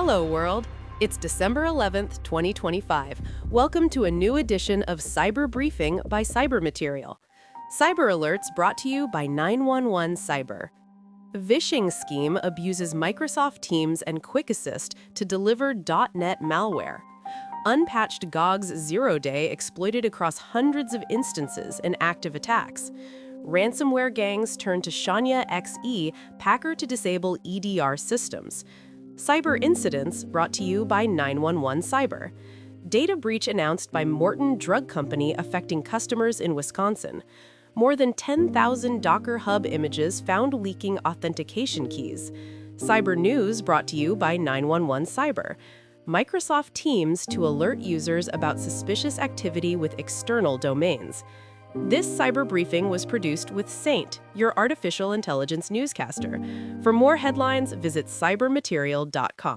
Hello, world. It's December 11th, 2025. Welcome to a new edition of Cyber Briefing by Cyber Material. Cyber alerts brought to you by 911 Cyber. Vishing scheme abuses Microsoft Teams and Quick Assist to deliver .NET malware. Unpatched GOG's zero-day exploited across hundreds of instances in active attacks. Ransomware gangs turn to Shania XE Packer to disable EDR systems. Cyber incidents brought to you by 911 Cyber. Data breach announced by Morton Drug Company affecting customers in Wisconsin. More than 10,000 Docker Hub images found leaking authentication keys. Cyber news brought to you by 911 Cyber. Microsoft Teams to alert users about suspicious activity with external domains. This cyber briefing was produced with Saint, your artificial intelligence newscaster. For more headlines, visit cybermaterial.com.